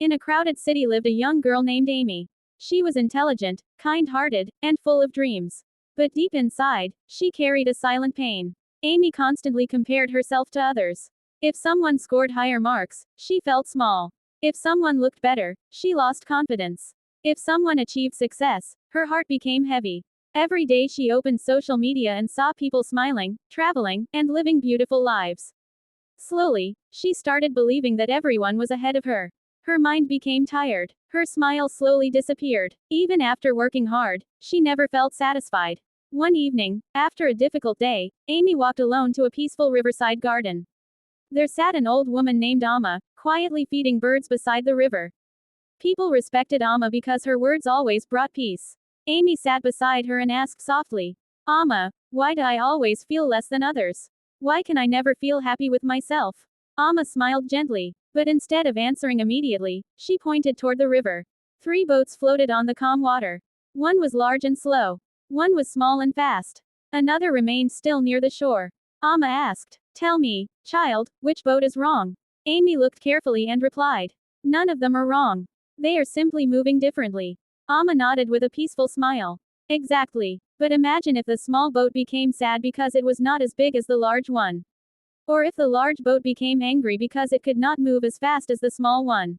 In a crowded city lived a young girl named Amy. She was intelligent, kind-hearted, and full of dreams. But deep inside, she carried a silent pain. Amy constantly compared herself to others. If someone scored higher marks, she felt small. If someone looked better, she lost confidence. If someone achieved success, her heart became heavy. Every day she opened social media and saw people smiling, traveling, and living beautiful lives. Slowly, she started believing that everyone was ahead of her. Her mind became tired. Her smile slowly disappeared. Even after working hard, she never felt satisfied. One evening, after a difficult day, Amy walked alone to a peaceful riverside garden. There sat an old woman named Amma, quietly feeding birds beside the river. People respected Amma because her words always brought peace. Amy sat beside her and asked softly, Amma, why do I always feel less than others? Why can I never feel happy with myself? Amma smiled gently, but instead of answering immediately, she pointed toward the river. 3 boats floated on the calm water. One was large and slow. One was small and fast. Another remained still near the shore. Amma asked, tell me, child, which boat is wrong? Amy looked carefully and replied, none of them are wrong. They are simply moving differently. Amma nodded with a peaceful smile. Exactly. But imagine if the small boat became sad because it was not as big as the large one. Or if the large boat became angry because it could not move as fast as the small one.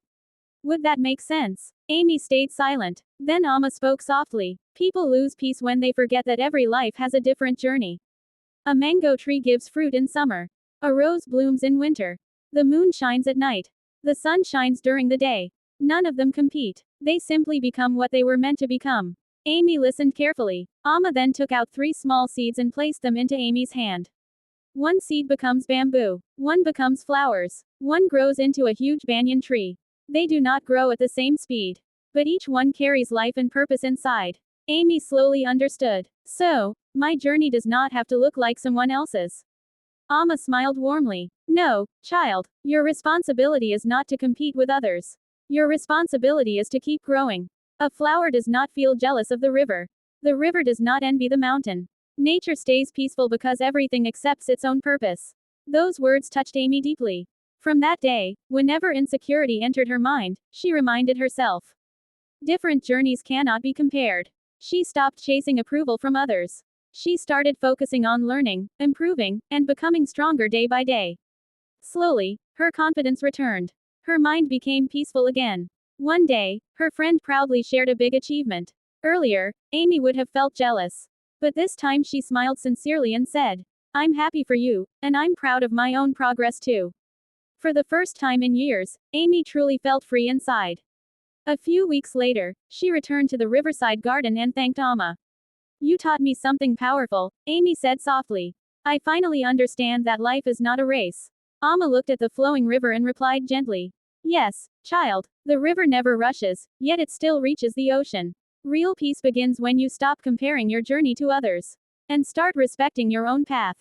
Would that make sense? Amy stayed silent. Then Amma spoke softly. People lose peace when they forget that every life has a different journey. A mango tree gives fruit in summer. A rose blooms in winter. The moon shines at night. The sun shines during the day. None of them compete. They simply become what they were meant to become. Amy listened carefully. Amma then took out 3 small seeds and placed them into Amy's hand. One seed becomes bamboo. One becomes flowers. One grows into a huge banyan tree. They do not grow at the same speed. But each one carries life and purpose inside. Amy slowly understood. So, my journey does not have to look like someone else's. Amma smiled warmly. No, child, your responsibility is not to compete with others. Your responsibility is to keep growing. A flower does not feel jealous of the river. The river does not envy the mountain. Nature stays peaceful because everything accepts its own purpose. Those words touched Amy deeply. From that day, whenever insecurity entered her mind, she reminded herself. Different journeys cannot be compared. She stopped chasing approval from others. She started focusing on learning, improving, and becoming stronger day by day. Slowly, her confidence returned. Her mind became peaceful again. One day, her friend proudly shared a big achievement. Earlier, Amy would have felt jealous. But this time she smiled sincerely and said, I'm happy for you, and I'm proud of my own progress too. For the first time in years, Amy truly felt free inside. A few weeks later, she returned to the riverside garden and thanked Amma. You taught me something powerful, Amy said softly. I finally understand that life is not a race. Amma looked at the flowing river and replied gently. Yes, child, the river never rushes, yet it still reaches the ocean. Real peace begins when you stop comparing your journey to others. And start respecting your own path.